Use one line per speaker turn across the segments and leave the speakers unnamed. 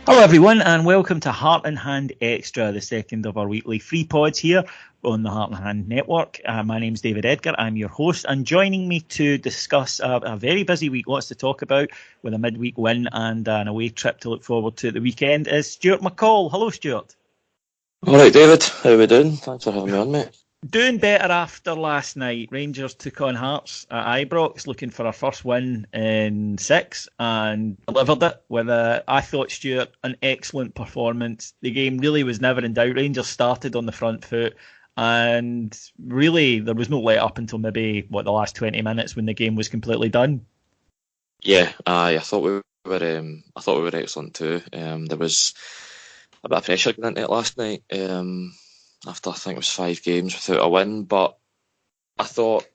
Hello everyone and welcome to Heart and Hand Extra, the second of our weekly free pods here on the Heart and Hand Network. My name's David Edgar, I'm your host, and joining me to discuss a very busy week, lots to talk about with a midweek win and an away trip to look forward to at the weekend is Stuart McCall. Hello Stuart.
Alright David, how are we doing? Thanks for having me on, mate.
Doing better after last night. Rangers took on Hearts at Ibrox, looking for our first win in 6 and delivered it with I thought, Stuart, an excellent performance. The game really was never in doubt. Rangers started on the front foot and really there was no let up until maybe the last 20 minutes when the game was completely done.
Yeah, I thought we were excellent too. There was a bit of pressure going into it last night. After I think it was 5 games without a win, but I thought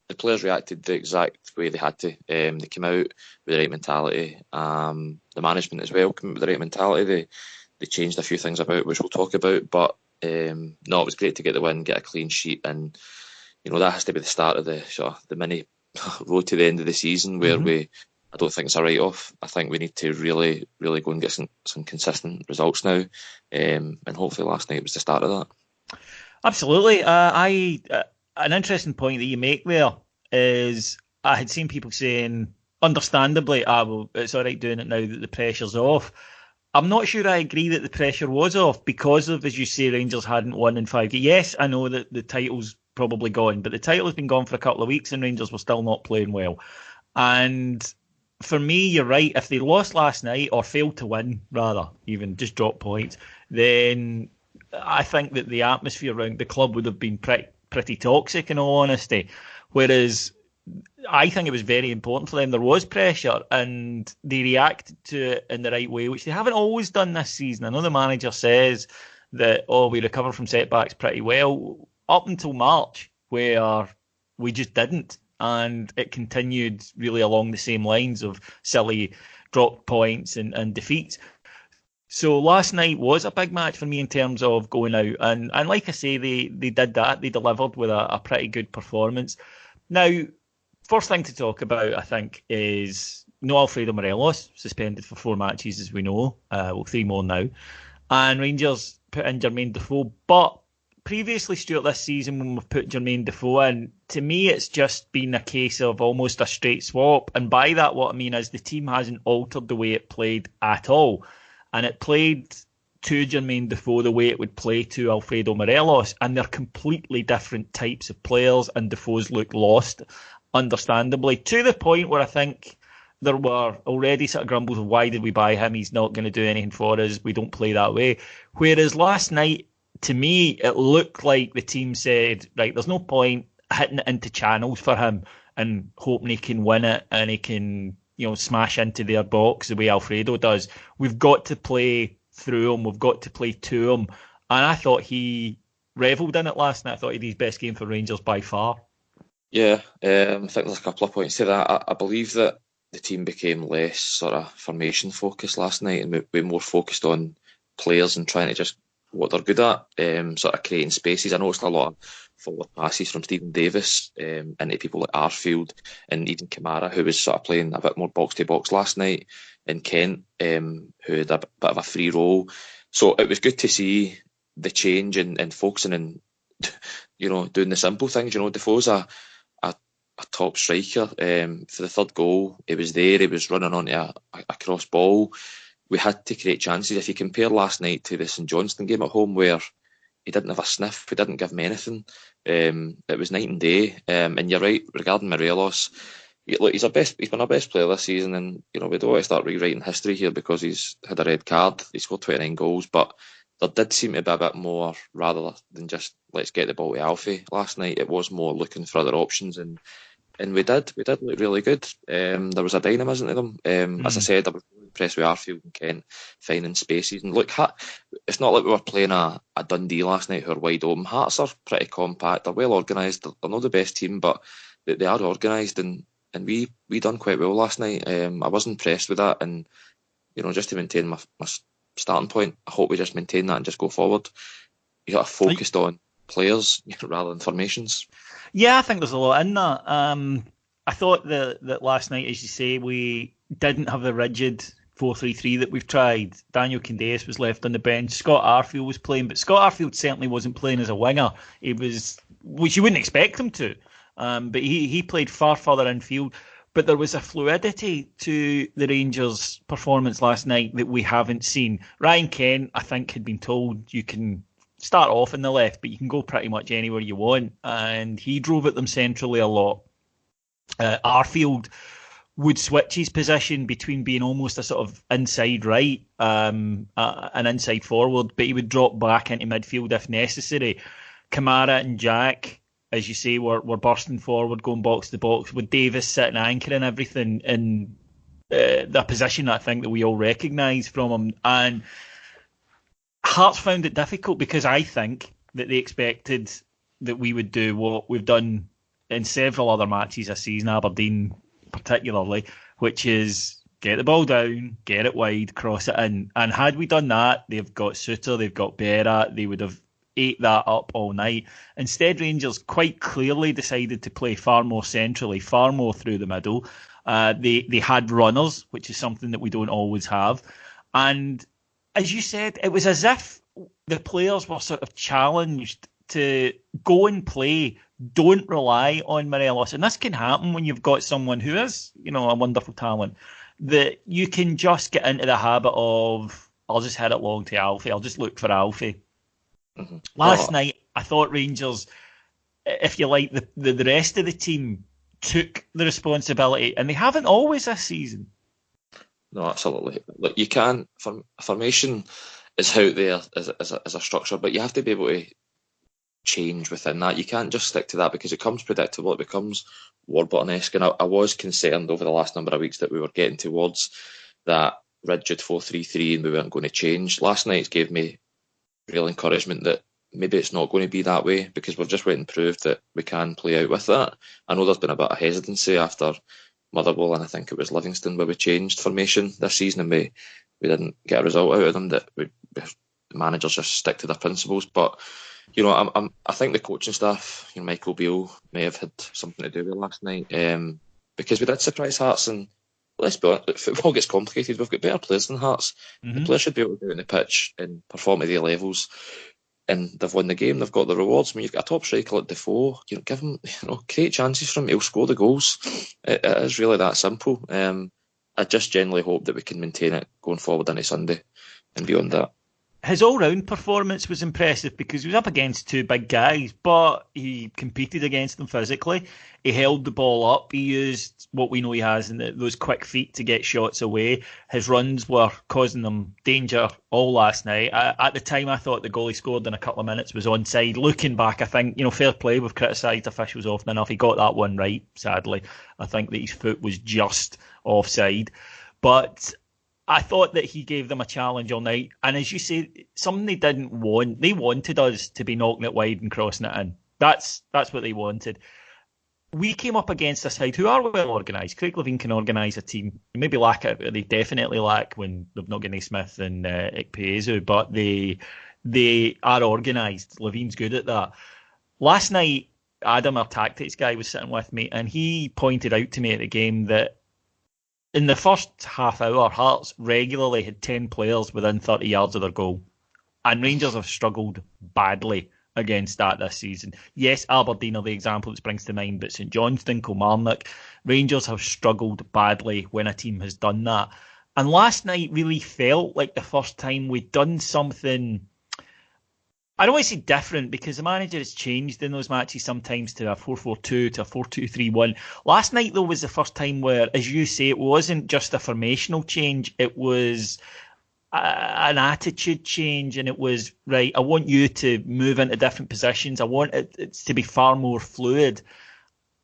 the players reacted the exact way they had to. They came out with the right mentality. The management as well came out with the right mentality. They changed a few things about, which we'll talk about, but no, it was great to get the win, get a clean sheet, and that has to be the start of the mini road to the end of the season where I don't think it's a write-off. I think we need to really, really go and get some consistent results now, and hopefully last night was the start of that.
Absolutely. An interesting point that you make there is I had seen people saying, understandably, well, it's all right doing it now that the pressure's off. I'm not sure I agree that the pressure was off because of, as you say, Rangers hadn't won in 5 games. Yes, I know that the title's probably gone, but the title has been gone for a couple of weeks and Rangers were still not playing well. And for me, you're right. If they lost last night or failed to win, rather, even just drop points, then I think that the atmosphere around the club would have been pretty toxic, in all honesty. Whereas I think it was very important for them. There was pressure and they reacted to it in the right way, which they haven't always done this season. I know the manager says that, we recover from setbacks pretty well up until March, where we just didn't. And it continued really along the same lines of silly drop points and defeats. So last night was a big match for me in terms of going out. And like I say, they did that. They delivered with a pretty good performance. Now, first thing to talk about, I think, is no Alfredo Morelos, suspended for 4 matches, as we know. 3 more now. And Rangers put in Jermaine Defoe. But previously, Stuart, this season, when we've put Jermaine Defoe in, to me, it's just been a case of almost a straight swap. And by that, what I mean is the team hasn't altered the way it played at all. And it played to Jermaine Defoe the way it would play to Alfredo Morelos. And they're completely different types of players, and Defoe's looked lost, understandably, to the point where I think there were already sort of grumbles of why did we buy him? He's not going to do anything for us. We don't play that way. Whereas last night, to me, it looked like the team said, right, there's no point hitting it into channels for him and hoping he can win it and he can smash into their box the way Alfredo does. We've got to play through him. We've got to play to him. And I thought he revelled in it last night. I thought he had his best game for Rangers by far.
Yeah, I think there's a couple of points to that. I believe that the team became less sort of formation focused last night and we more focused on players and trying to just what they're good at, sort of creating spaces. I noticed a lot of forward passes from Stephen Davis into people like Arfield and even Kamara, who was sort of playing a bit more box-to-box last night, and Kent, who had a bit of a free role. So it was good to see the change and focusing and doing the simple things. Defoe's a top striker. For the third goal, he was there, he was running onto a cross ball. We had to create chances. If you compare last night to the St Johnstone game at home, where he didn't have a sniff, we didn't give him anything, it was night and day. And you're right regarding Morelos. Look, he's been our best player this season, and we don't want to start rewriting history here because he's had a red card. He scored 29 goals, but there did seem to be a bit more, rather than just let's get the ball to Alfie last night. It was more looking for other options, and we did look really good. There was a dynamism to them. As I said, I was really impressed with Arfield and Kent finding spaces. And look, it's not like we were playing a Dundee last night who are wide open. Hearts are pretty compact. They're well organised. They're not the best team, but they are organised. And we done quite well last night. I was impressed with that. And, just to maintain my starting point, I hope we just maintain that and just go forward. You got to focus on players rather than formations.
Yeah, I think there's a lot in that. I thought that last night, as you say, we didn't have the rigid 4-3-3 that we've tried, Daniel Candeias was left on the bench. Scott Arfield was playing, but Scott Arfield certainly wasn't playing as a winger. He was, which you wouldn't expect him to, but he played far further infield. But there was a fluidity to the Rangers' performance last night that we haven't seen. Ryan Kent, I think, had been told you can start off in the left, but you can go pretty much anywhere you want, and he drove at them centrally a lot. Arfield would switch his position between being almost a sort of inside right, an inside forward, but he would drop back into midfield if necessary. Kamara and Jack, as you say, were bursting forward, going box to box, with Davis sitting anchoring everything in the position I think that we all recognise from him. And Hearts found it difficult because I think that they expected that we would do what we've done in several other matches this season, Aberdeen particularly, which is get the ball down, get it wide, cross it in. And had we done that, they've got Suter, they've got Berra, they would have ate that up all night. Instead, Rangers quite clearly decided to play far more centrally, far more through the middle. They had runners, which is something that we don't always have. And as you said, it was as if the players were sort of challenged to go and play. Don't rely on Morelos. And this can happen when you've got someone who is, a wonderful talent, that you can just get into the habit of, I'll just hit it long to Alfie. I'll just look for Alfie. Mm-hmm. Last night, I thought Rangers, if you like, the rest of the team took the responsibility, and they haven't always this season.
No, absolutely. Look, you can. Formation is out there as a structure, but you have to be able to change within that. You can't just stick to that because it becomes predictable. It becomes Warburton-esque, and I was concerned over the last number of weeks that we were getting towards that rigid 4-3-3 and we weren't going to change. Last night gave me real encouragement that maybe it's not going to be that way because we've just went and proved that we can play out with that. I know there's been a bit of hesitancy after Motherwell, and I think it was Livingston where we changed formation this season and we didn't get a result out of them, that the managers just stick to their principles. But I think the coaching staff, Michael Beale may have had something to do with last night, because we did surprise Hearts, and let's be honest, football gets complicated. We've got better players than Hearts. Mm-hmm. The players should be able to go on the pitch and perform at their levels, and they've won the game. They've got the rewards. I mean, you've got a top striker like Defoe. Give him, create chances for him. He'll score the goals. It is really that simple. I just genuinely hope that we can maintain it going forward into Sunday and beyond that.
His all-round performance was impressive because he was up against two big guys, but he competed against them physically. He held the ball up. He used what we know he has in those quick feet to get shots away. His runs were causing them danger all last night. At the time, I thought the goal he scored in a couple of minutes was onside. Looking back, I think, fair play. We've criticised officials often enough. He got that one right, sadly. I think that his foot was just offside. But I thought that he gave them a challenge all night. And as you say, something they didn't want. They wanted us to be knocking it wide and crossing it in. That's what they wanted. We came up against a side who are well organised. Craig Levein can organise a team. Maybe lack it. They definitely lack when they've not got Naismith and Ikpeazu, but they are organised. Levein's good at that. Last night, Adam, our tactics guy, was sitting with me, and he pointed out to me at the game that in the first half hour, Hearts regularly had 10 players within 30 yards of their goal. And Rangers have struggled badly against that this season. Yes, Aberdeen are the example that springs to mind, but St Johnstone, Kilmarnock, Rangers have struggled badly when a team has done that. And last night really felt like the first time we'd done something, I don't want to say different, because the manager has changed in those matches sometimes to a 4-4-2, to a 4-2-3-1. Last night, though, was the first time where, as you say, it wasn't just a formational change. It was an attitude change, and it was, right, I want you to move into different positions. I want it to be far more fluid.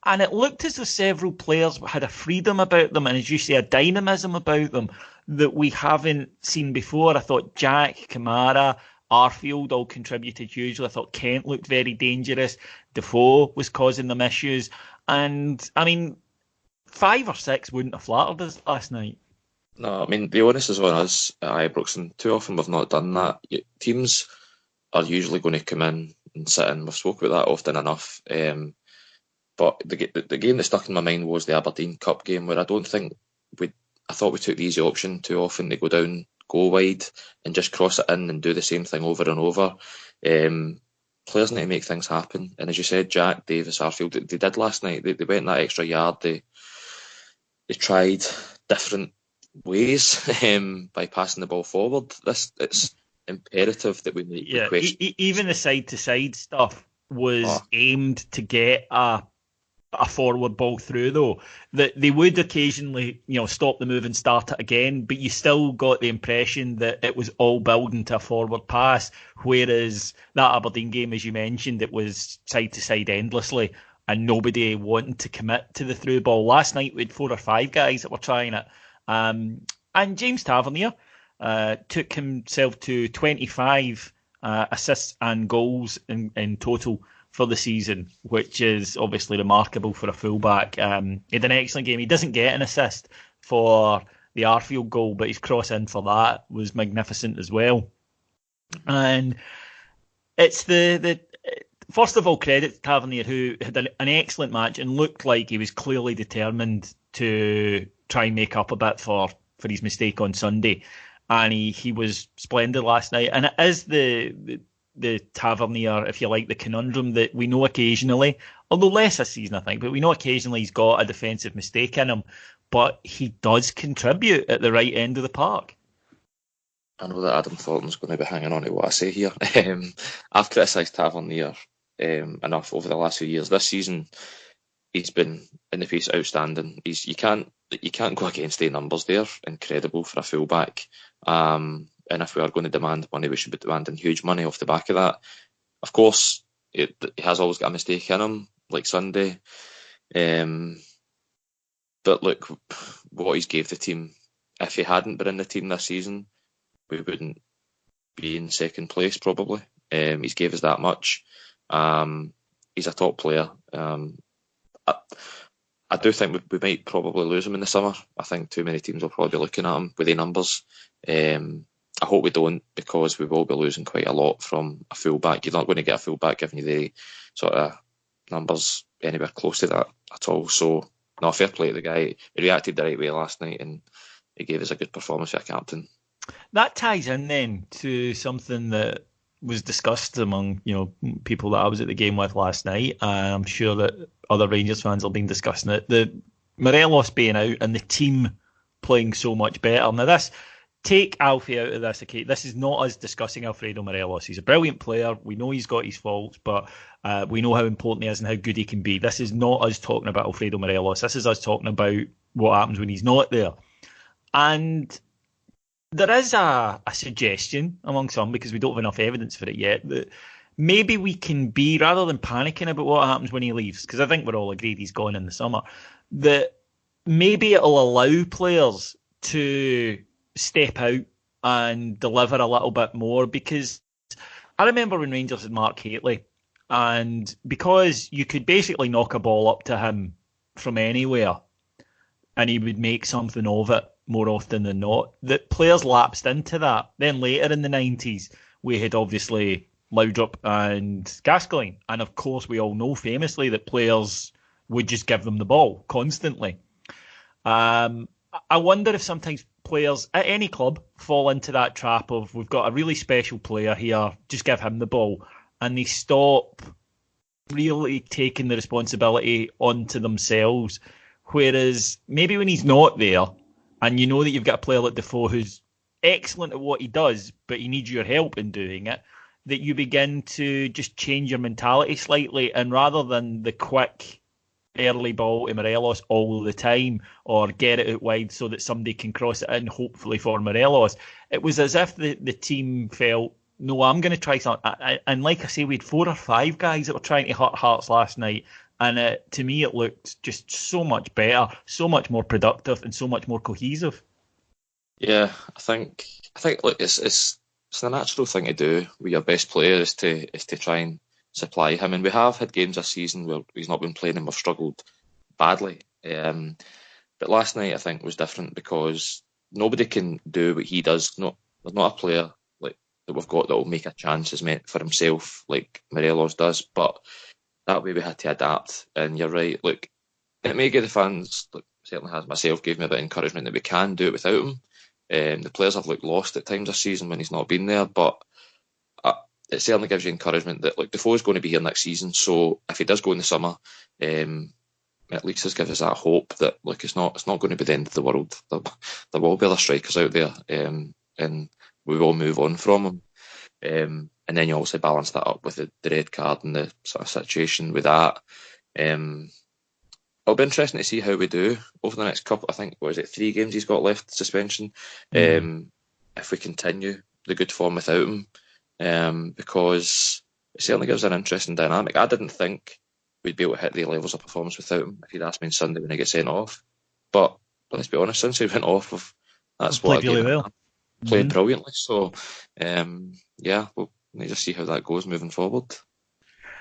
And it looked as though several players had a freedom about them, and as you say, a dynamism about them that we haven't seen before. I thought Jack, Kamara, Arfield all contributed hugely. I thought Kent looked very dangerous. Defoe was causing them issues. And, 5 or 6 wouldn't have flattered us last night.
No, the onus is on us at Ibrox, and too often we've not done that. Teams are usually going to come in and sit in. We've spoken about that often enough. But the game that stuck in my mind was the Aberdeen Cup game, where I don't think I thought we took the easy option too often to go down, go wide, and just cross it in and do the same thing over and over. Players need to make things happen, and as you said, Jack, Davis, Arfield, they did last night. They went that extra yard. They tried different ways by passing the ball forward. It's imperative that we make the question.
Even the side to side stuff was aimed to get a forward ball through, though. That they would occasionally, stop the move and start it again, but you still got the impression that it was all building to a forward pass, whereas that Aberdeen game, as you mentioned, it was side to side endlessly and nobody wanted to commit to the through ball. Last night we had 4 or 5 guys that were trying it. And James Tavernier took himself to 25 assists and goals in total for the season, which is obviously remarkable for a fullback. He had an excellent game. He doesn't get an assist for the Arfield goal, but his cross in for that was magnificent as well. And it's the first of all, credit to Tavernier, who had an excellent match and looked like he was clearly determined to try and make up a bit for his mistake on Sunday. And he was splendid last night. And it is the Tavernier, if you like, the conundrum that we know occasionally, although less this season, I think, but we know occasionally he's got a defensive mistake in him, but he does contribute at the right end of the park.
I know that Adam Thornton's going to be hanging on to what I say here. I've criticised Tavernier enough over the last few years. This season, he's been in the face outstanding. You can't go against the numbers there. Incredible for a fullback. And if we are going to demand money, we should be demanding huge money off the back of that. Of course, he has always got a mistake in him, like Sunday. But look, what he's gave the team. If he hadn't been in the team this season, we wouldn't be in second place, probably. He's gave us that much. He's a top player. I do think we might probably lose him in the summer. I think too many teams will probably be looking at him with the numbers. I hope we don't, because we will be losing quite a lot from a fullback. You're not going to get a fullback giving you the sort of numbers anywhere close to that at all. So, no, fair play to the guy. He reacted the right way last night and he gave us a good performance for a captain.
That ties in then to something that was discussed among people that I was at the game with last night. I'm sure that other Rangers fans have been discussing it. The Morelos being out and the team playing so much better. Now take Alfie out of this. Okay, this is not us discussing Alfredo Morelos. He's a brilliant player. We know he's got his faults, but we know how important he is and how good he can be. This is not us talking about Alfredo Morelos. This is us talking about what happens when he's not there. And there is a suggestion among some, because we don't have enough evidence for it yet, that maybe we can be, rather than panicking about what happens when he leaves, because I think we're all agreed he's gone in the summer, that maybe it'll allow players to step out and deliver a little bit more. Because I remember when Rangers had Mark Hateley, and because you could basically knock a ball up to him from anywhere and he would make something of it more often than not, that players lapsed into that. Then later in the 90s, we had obviously Laudrup and Gascoigne, and of course we all know famously that players would just give them the ball constantly. I wonder if sometimes players at any club fall into that trap of, we've got a really special player here, just give him the ball, and they stop really taking the responsibility onto themselves. Whereas maybe when he's not there, and you know that you've got a player like Defoe who's excellent at what he does, but he needs your help in doing it, that you begin to just change your mentality slightly, and rather than the quick early ball to Morelos all the time, or get it out wide so that somebody can cross it in, hopefully for Morelos, it was as if the team felt, no, I'm going to try something. And like I say, we had 4 or 5 guys that were trying to hurt Hearts last night, and to me it looked just so much better, so much more productive, and so much more cohesive.
Yeah, I think look, it's the natural thing to do with your best player is to try and supply him. And we have had games this season where he's not been playing and we've struggled badly. But last night I think was different because nobody can do what he does. There's not a player like that we've got that will make a chance as meant for himself like Morelos does. But that way we had to adapt. And you're right. Look, it may give the fans certainly has myself, gave me a bit of encouragement that we can do it without him. The players have looked lost at times this season when he's not been there, but it certainly gives you encouragement that Defoe's going to be here next season. So if he does go in the summer, at least this gives us that hope that it's not going to be the end of the world. There will be other strikers out there, and we will move on from him. And then you obviously balance that up with the red card and the sort of situation with that. It'll be interesting to see how we do over the next couple. I think 3 games he's got left suspension. If we continue the good form without him, because it certainly gives an interesting dynamic. I didn't think we'd be able to hit the levels of performance without him if he'd asked me on Sunday when he gets sent off. But let's be honest, since he went off, that's what
played really well.
Played brilliantly. So we'll need to see how that goes moving forward.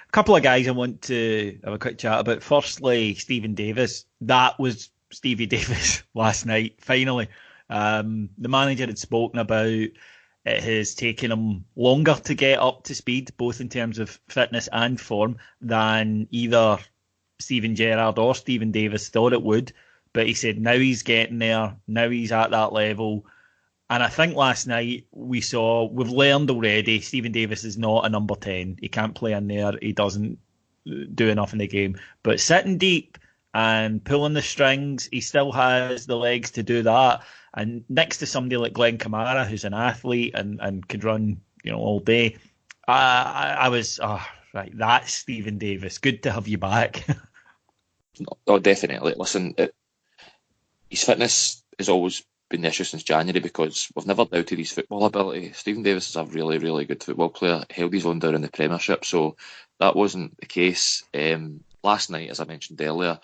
A couple of guys I want to have a quick chat about. Firstly, Stephen Davis. That was Stevie Davis last night, finally. The manager had spoken about it has taken him longer to get up to speed, both in terms of fitness and form, than either Steven Gerrard or Stephen Davis thought it would. But he said now he's getting there, now he's at that level. And I think last night we've learned already, Stephen Davis is not a number 10. He can't play in there. He doesn't do enough in the game. But sitting deep and pulling the strings, he still has the legs to do that. And next to somebody like Glenn Kamara, who's an athlete and could run, all day, I was, right, that's Stephen Davis. Good to have you back.
No, definitely. Listen, his fitness has always been the issue since January because we've never doubted his football ability. Stephen Davis is a really, really good football player, held his own down in the Premiership, so that wasn't the case. Last night, as I mentioned earlier,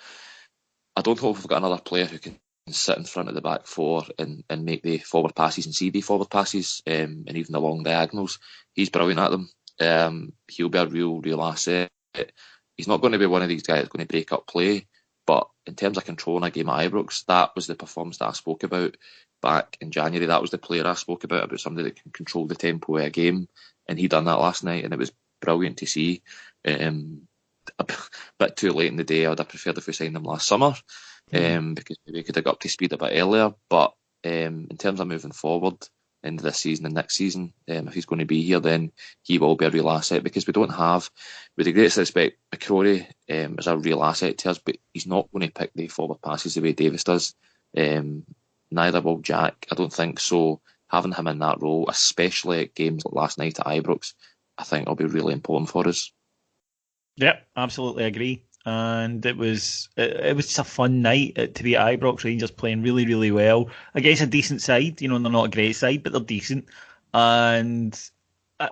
I don't hope we've got another player who can sit in front of the back four and make the forward passes and see the forward passes and even the long diagonals. He's brilliant at them. He'll be a real asset. He's not going to be one of these guys that's going to break up play, but in terms of controlling a game at Ibrox, that was the performance that I spoke about back in January. That was the player I spoke about somebody that can control the tempo of a game, and he done that last night, and it was brilliant to see. A bit too late in the day. I would have preferred if we signed him last summer, because maybe we could have got up to speed a bit earlier. But in terms of moving forward into this season and next season, if he's going to be here, then he will be a real asset, because we don't have, with the greatest respect, McCrory is a real asset to us, but he's not going to pick the forward passes the way Davis does. Neither will Jack, I don't think. So having him in that role, especially at games like last night at Ibrox, I think will be really important for us.
Yep, absolutely agree. And it was just a fun night to be at Ibrox. Rangers playing really, really well against a decent side. They're not a great side, but they're decent. And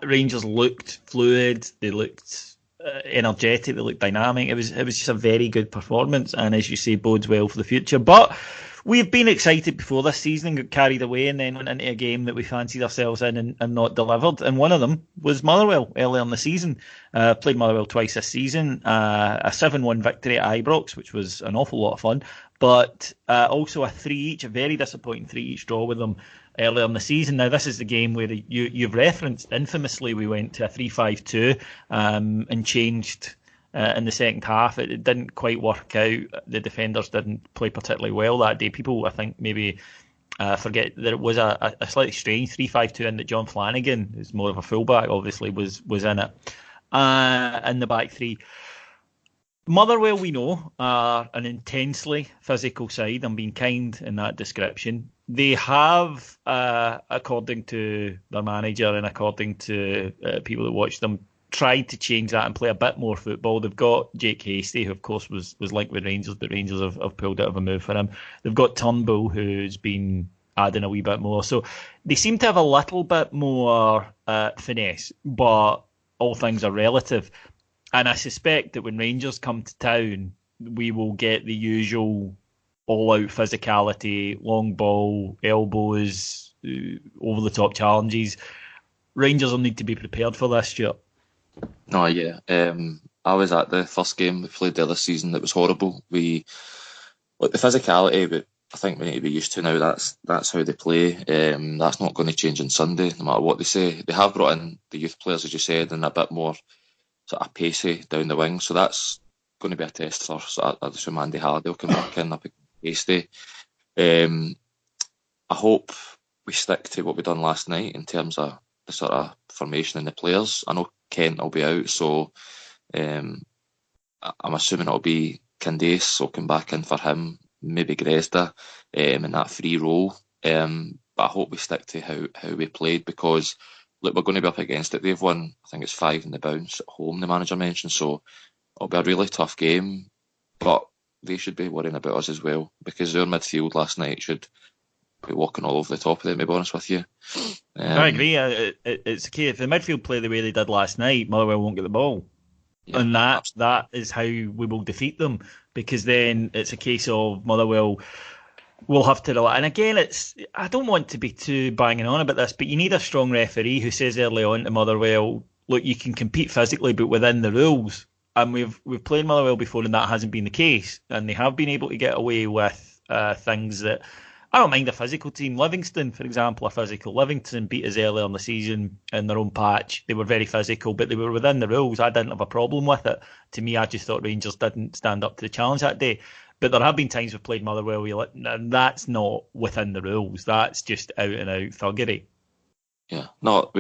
Rangers looked fluid. They looked energetic. They looked dynamic. It was just a very good performance, and as you say, bodes well for the future. But we've been excited before this season and got carried away, and then went into a game that we fancied ourselves in and not delivered. And one of them was Motherwell earlier in the season. Played Motherwell twice this season. A 7-1 victory at Ibrox, which was an awful lot of fun. But also a 3-each, a very disappointing 3-each draw with them earlier in the season. Now, this is the game where you've referenced infamously we went to a 3-5-2 and changed in the second half. It didn't quite work out. The defenders didn't play particularly well that day. People, I think, maybe forget that it was a slightly strange 3-5-2 and that John Flanagan, who's more of a fullback, obviously was in it. In the back three. Motherwell, we know, are an intensely physical side. I'm being kind in that description. They have, according to their manager and according to people that watch them, tried to change that and play a bit more football. They've got Jake Hastie, who of course was linked with Rangers, but Rangers have pulled out of a move for him. They've got Turnbull, who's been adding a wee bit more. So they seem to have a little bit more finesse, but all things are relative. And I suspect that when Rangers come to town, we will get the usual all-out physicality, long ball, elbows, over-the-top challenges. Rangers will need to be prepared for this, Stuart.
Oh, yeah. I was at the first game we played there this season. It was horrible. The physicality, but I think we need to be used to now. That's how they play. That's not going to change on Sunday, no matter what they say. They have brought in the youth players, as you said, and a bit more sort of pacey down the wing. So that's going to be a test for sort of, Mandy Hardy will come back in. hasty. Um, I hope we stick to what we done last night in terms of the sort of formation and the players. I know Kent will be out, so um, I'm assuming it'll be Candace, so come back in for him, maybe Gresda in that free role. But I hope we stick to how we played because look, we're going to be up against it. They've won, I think it's 5 in the bounce at home, the manager mentioned, so it'll be a really tough game. But they should be worrying about us as well because their midfield last night should be walking all over the top of them, to be honest with you.
I agree. It's okay if the midfield play the way they did last night, Motherwell won't get the ball.
Yeah,
And that is how we will defeat them because then it's a case of Motherwell will have to rely. And again, I don't want to be too banging on about this, but you need a strong referee who says early on to Motherwell, look, you can compete physically, but within the rules. And we've played Motherwell before, and that hasn't been the case. And they have been able to get away with things that I don't mind. A physical team, Livingston, for example, a physical Livingston beat us earlier in the season in their own patch. They were very physical, but they were within the rules. I didn't have a problem with it. To me, I just thought Rangers didn't stand up to the challenge that day. But there have been times we've played Motherwell, and that's not within the rules. That's just out and out thuggery.
yeah. No,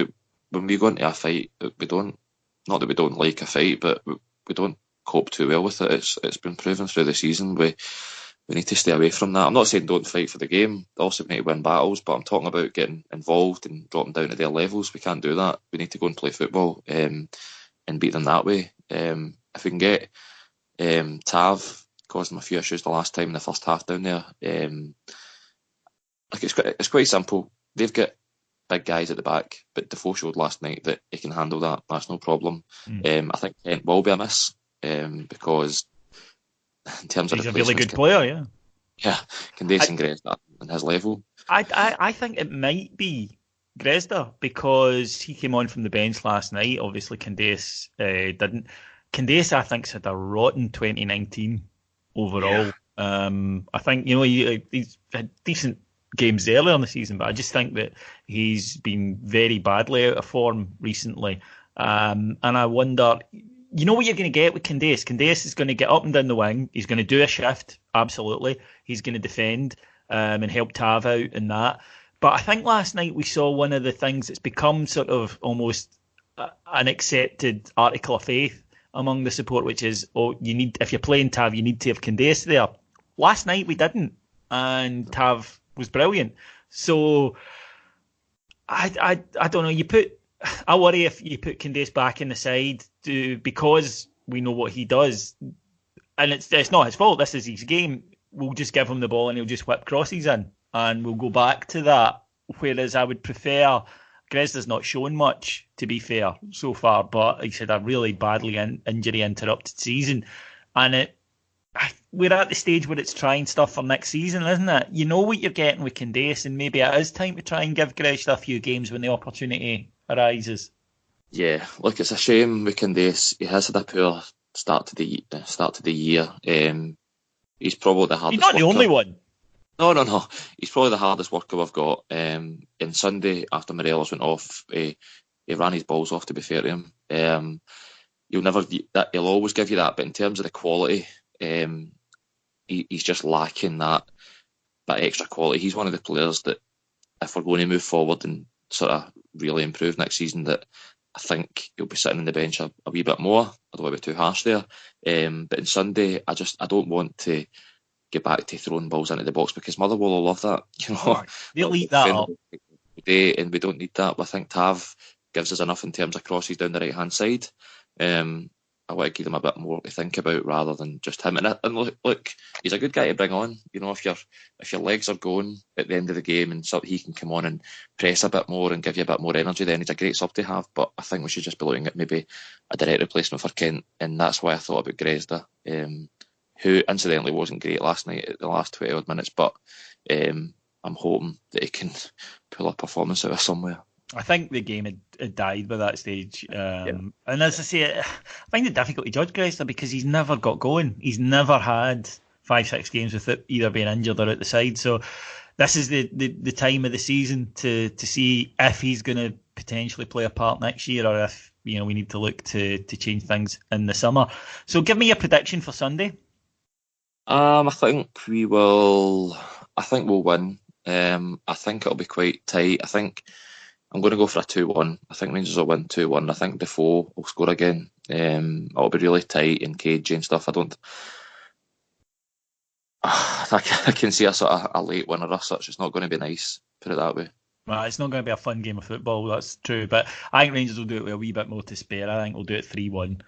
when we go into a fight, we don't. Not that we don't like a fight, but we don't cope too well with it. It's been proven through the season. We need to stay away from that. I'm not saying don't fight for the game. Also, we need to win battles, but I'm talking about getting involved and dropping down to their levels. We can't do that. We need to go and play football and beat them that way. If we can get Tav caused them a few issues the last time in the first half down there. Like it's quite simple. They've got big guys at the back, but Defoe showed last night that he can handle that. That's no problem. I think Kent will be a miss because in terms of
he's a really good player, yeah.
Yeah, Candace and Gresda on his level.
I think it might be Gresda because he came on from the bench last night. Obviously, Candace didn't. Candace, I think, had a rotten 2019 overall. Yeah. I think he's had decent games earlier in the season, but I just think that he's been very badly out of form recently. And I wonder. You know what you're going to get with Candace? Candace is going to get up and down the wing. He's going to do a shift, absolutely. He's going to defend and help Tav out in that. But I think last night we saw one of the things that's become sort of almost an accepted article of faith among the support, which is, if you're playing Tav, you need to have Candace there. Last night we didn't, and Tav was brilliant. So I don't know. I worry if you put Candace back in the side because we know what he does, and it's not his fault. This is his game. We'll just give him the ball and he'll just whip crosses in, and we'll go back to that. Whereas I would prefer Gresda's not shown much, to be fair, so far, but he's had a really badly injury interrupted season, and we're at the stage where it's trying stuff for next season, isn't it? You know what you're getting with Candace, and maybe it is time to try and give Gresda a few games when the opportunity arises.
Yeah, look, it's a shame with Candace. He has had a poor start to the year. He's probably the hardest.
He's not the only one.
No. He's probably the hardest worker we've got. In Sunday, after Morelos went off, he ran his balls off. To be fair to him, he'll always give you that. But in terms of the quality, he's just lacking that extra quality. He's one of the players that, if we're going to move forward and sort of really improve next season, that I think he'll be sitting on the bench a wee bit more. I don't want to be too harsh there. But in Sunday, I don't want to get back to throwing balls into the box because Motherwell will love that.
They'll eat that up.
And we don't need that. I think Tav gives us enough in terms of crosses down the right hand side. I want to give them a bit more to think about rather than just him. And look, he's a good guy to bring on. If your legs are going at the end of the game and so he can come on and press a bit more and give you a bit more energy, then he's a great sub to have. But I think we should just be looking at maybe a direct replacement for Kent, and that's why I thought about Gresda, who incidentally wasn't great last night at the last 20 odd minutes, but I'm hoping that he can pull a performance out of somewhere.
I think the game had died by that stage. And as I say, I find it difficult to judge Gresda because he's never got going. He's never had 5-6 games without either being injured or out the side. So this is the time of the season to see if he's going to potentially play a part next year or if we need to look to change things in the summer. So give me your prediction for Sunday.
I think we will. I think we'll win. I think it'll be quite tight. I think I'm going to go for a 2-1. I think Rangers will win 2-1. I think Defoe will score again. It'll be really tight and cagey and stuff. I don't. I can see a sort of a late winner as such. It's not going to be nice. Put it that way.
Well, it's not going to be a fun game of football, that's true. But I think Rangers will do it with a wee bit more to spare. I think we'll do it 3-1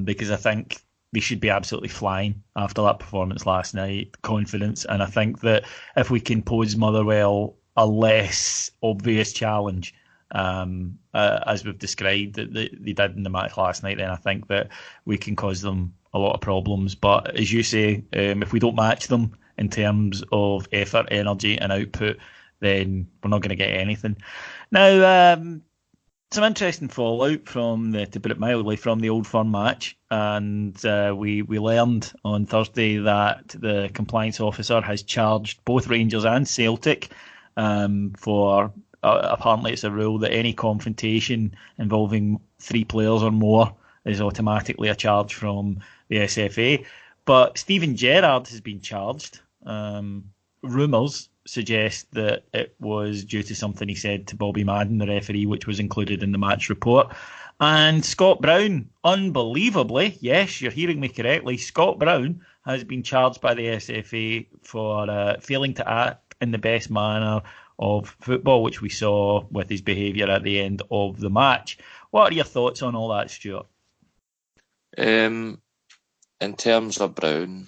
because I think they should be absolutely flying after that performance last night, confidence. And I think that if we can pose Motherwell a less obvious challenge, as we've described that they did in the match last night, then I think that we can cause them a lot of problems. But as you say, if we don't match them in terms of effort, energy, and output, then we're not going to get anything. Now, some interesting fallout from to put it mildly, from the Old Firm match, and we learned on Thursday that the compliance officer has charged both Rangers and Celtic for apparently it's a rule that any confrontation involving 3 players or more is automatically a charge from the SFA. But Steven Gerrard has been charged. Rumours suggest that it was due to something he said to Bobby Madden, the referee, which was included in the match report. And Scott Brown, unbelievably, yes, you're hearing me correctly, Scott Brown has been charged by the SFA for failing to act in the best manner of football, which we saw with his behaviour at the end of the match. What are your thoughts on all that, Stuart?
In terms of Brown,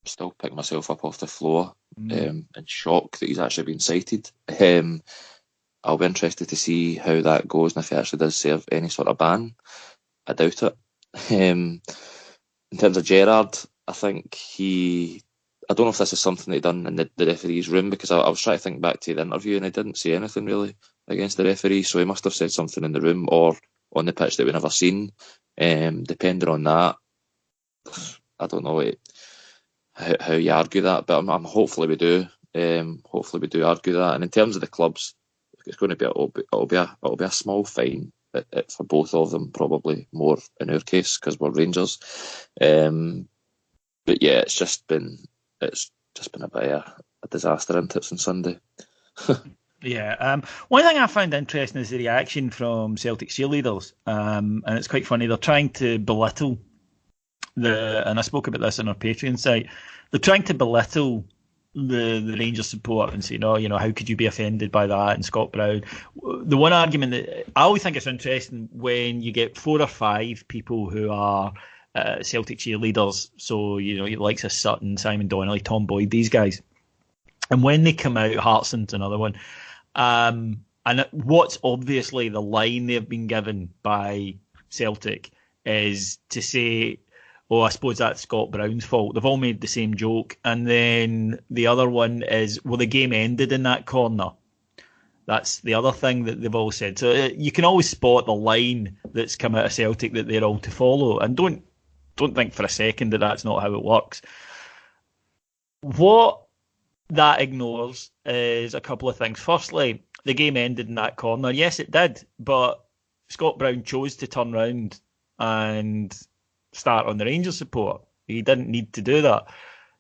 still pick myself up off the floor in shock that he's actually been cited. I'll be interested to see how that goes and if he actually does serve any sort of ban. I doubt it. In terms of Gerrard, I think I don't know if this is something they done in the referee's room, because I was trying to think back to the interview and he didn't say anything really against the referee, so he must have said something in the room or on the pitch that we never seen. Depending on that, I don't know how you argue that, but I'm hopefully we do. Hopefully we do argue that. And in terms of the clubs, it's going to be it'll be a small fine for both of them, probably more in our case because we're Rangers. But yeah, it's just been a bit of a disaster, isn't it, since Sunday?
Yeah. One thing I found interesting is the reaction from Celtic cheerleaders, and it's quite funny. They're trying to belittle and I spoke about this on our Patreon site. They're trying to belittle the Rangers support and say, no, how could you be offended by that? And Scott Brown. The one argument that I always think it's interesting when you get 4 or 5 people who are Celtic cheerleaders, so your likes of Sutton, Simon Donnelly, Tom Boyd, these guys, and when they come out, Hartson's another one, and what's obviously the line they've been given by Celtic is to say, oh, I suppose that's Scott Brown's fault. They've all made the same joke. And then the other one is, well, the game ended in that corner. That's the other thing that they've all said. So you can always spot the line that's come out of Celtic that they're all to follow. And don't think for a second that that's not how it works. What that ignores is a couple of things. Firstly, the game ended in that corner. Yes, it did. But Scott Brown chose to turn round and start on the Rangers support. He didn't need to do that.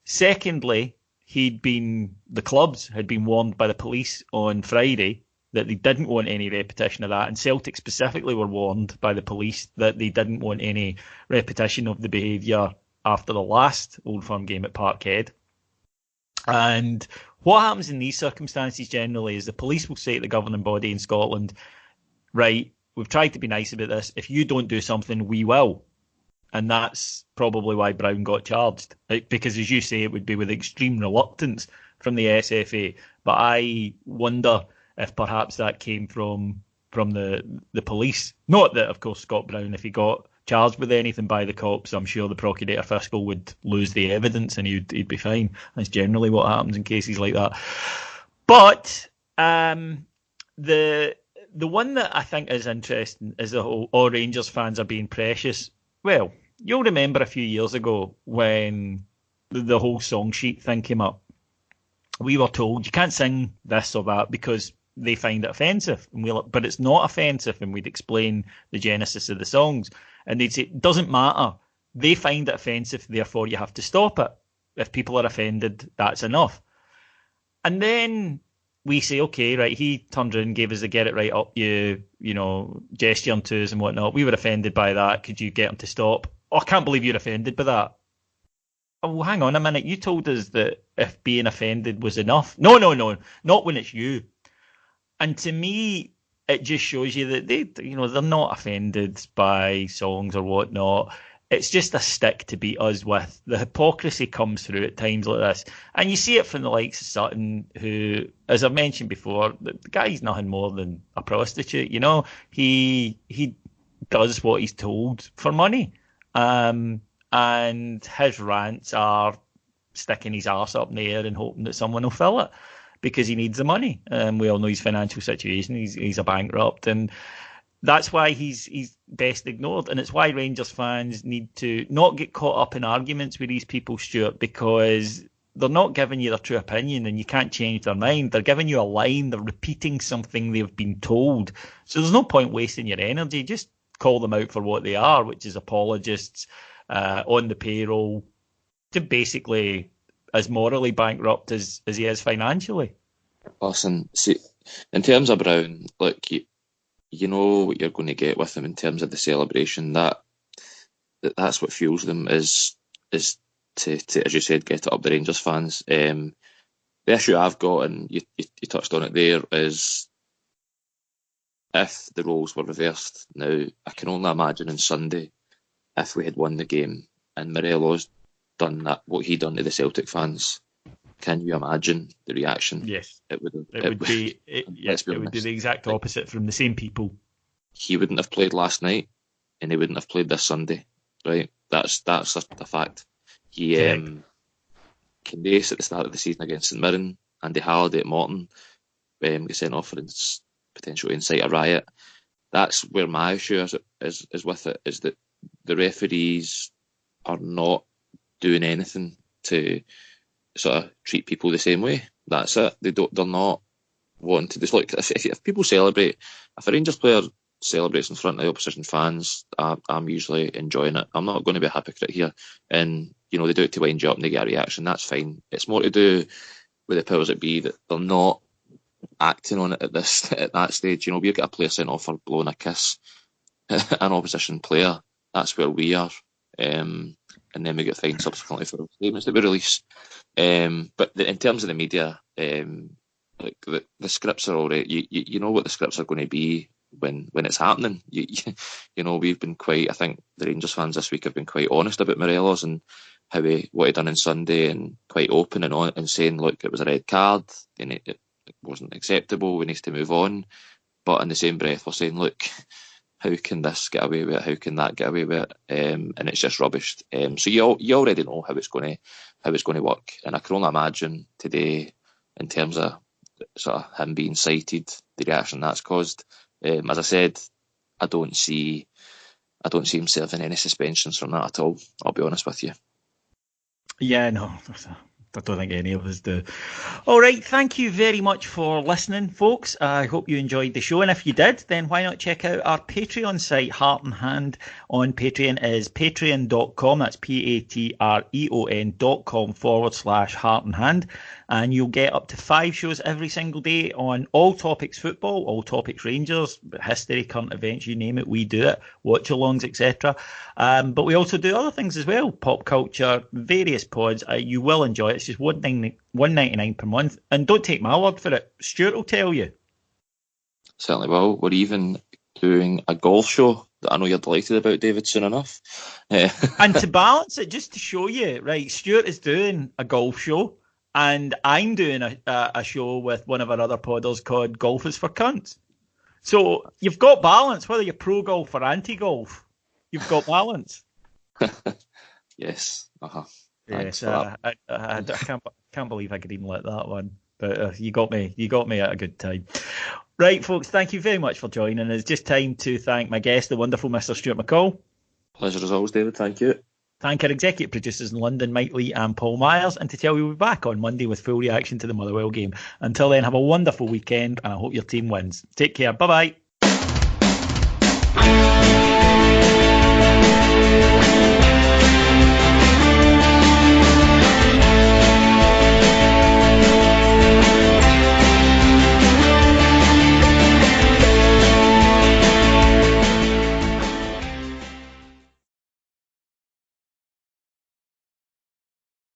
Secondly, the clubs had been warned by the police on Friday that they didn't want any repetition of that, and Celtic specifically were warned by the police that they didn't want any repetition of the behaviour after the last Old Firm game at Parkhead. And what happens in these circumstances generally is the police will say to the governing body in Scotland, right, we've tried to be nice about this. If you don't do something, we will. And that's probably why Brown got charged. Because, as you say, it would be with extreme reluctance from the SFA. But I wonder if perhaps that came from the police. Not that, of course, Scott Brown, if he got charged with anything by the cops, I'm sure the Procurator Fiscal would lose the evidence and he'd be fine. That's generally what happens in cases like that. But the one that I think is interesting is the whole, all Rangers fans are being precious. Well, you'll remember a few years ago when the whole song sheet thing came up. We were told you can't sing this or that because they find it offensive. And but it's not offensive, and we'd explain the genesis of the songs. And they'd say, it doesn't matter. They find it offensive, therefore you have to stop it. If people are offended, that's enough. And then we say, okay, right, he turned around and gave us the get it right up you gesturing to us and whatnot. We were offended by that. Could you get him to stop? Oh, I can't believe you're offended by that. Oh, well, hang on a minute. You told us that if being offended was enough. No, not when it's you. And to me, it just shows you that they're not offended by songs or whatnot. It's just a stick to beat us with. The hypocrisy comes through at times like this. And you see it from the likes of Sutton, who, as I've mentioned before, the guy's nothing more than a prostitute. He does what he's told for money. And his rants are sticking his arse up in the air and hoping that someone will fill it because he needs the money. We all know his financial situation. He's a bankrupt, and that's why he's best ignored. And it's why Rangers fans need to not get caught up in arguments with these people, Stuart, because they're not giving you their true opinion and you can't change their mind. They're giving you a line. They're repeating something they've been told. So there's no point wasting your energy. Just call them out for what they are, which is apologists on the payroll, to basically as morally bankrupt as he is financially.
Listen, see, in terms of Brown, look, you know what you're going to get with him in terms of the celebration. That's what fuels them is to as you said, get it up the Rangers fans. The issue I've got, and you touched on it there, is if the roles were reversed. Now, I can only imagine on Sunday, if we had won the game and Morelos done that, what he done to the Celtic fans, can you imagine the reaction?
Yes,
it would
be the exact opposite from the same people.
He wouldn't have played last night, and he wouldn't have played this Sunday, right? That's the fact. He Candace at the start of the season against St Mirren, Andy Halliday at Morton, got sent off for potential incite a riot. That's where my issue is with it, is that the referees are not doing anything to sort of treat people the same way. That's it. They're not wanting to just look. If people celebrate, if a Rangers player celebrates in front of the opposition fans, I'm usually enjoying it. I'm not going to be a hypocrite here. And they do it to wind you up and they get a reaction. That's fine. It's more to do with the powers that be that they're not acting on it at that stage. We get a player sent off for blowing a kiss an opposition player. That's where we are. And then we get fined subsequently for statements that we release. But in terms of the media, like the scripts are already. You know what the scripts are going to be when it's happening. We've been quite. I think the Rangers fans this week have been quite honest about Morelos and what he done on Sunday, and quite open and saying, look, it was a red card and it wasn't acceptable. We need to move on. But in the same breath, we're saying, look, how can this get away with it? How can that get away with it? And it's just rubbish. So you already know how it's going to work. And I can only imagine today, in terms of sort of him being cited, the reaction that's caused. As I said, I don't see him serving any suspensions from that at all. I'll be honest with you.
Yeah, no, I don't think any of us do. All right, thank you very much for listening, folks. I hope you enjoyed the show, and if you did, then why not check out our Patreon site, Heart and Hand on Patreon is patreon.com, that's patreon.com/Heart and Hand, and you'll get up to 5 shows every single day on all topics football, all topics Rangers, history, current events, you name it, we do it, watch-alongs, etc. But we also do other things as well, pop culture, various pods. You will enjoy it. It's just $1.99 per month. And don't take my word for it. Stuart will tell you.
Certainly will. We're even doing a golf show that I know you're delighted about, David, soon enough.
And to balance it, just to show you, right, Stuart is doing a golf show and I'm doing a show with one of our other podders called Golf is for Cunts. So you've got balance, whether you're pro-golf or anti-golf. You've got balance.
Yes. Uh-huh.
Yes, I can't believe I could even let that one. But you got me at a good time. Right, folks, thank you very much for joining. It's just time to thank my guest, the wonderful Mr. Stuart McCall.
Pleasure as always, David. Thank you.
Thank our executive producers in London, Mike Lee and Paul Myers, and to tell you we'll be back on Monday with full reaction to the Motherwell game. Until then, have a wonderful weekend, and I hope your team wins. Take care. Bye-bye.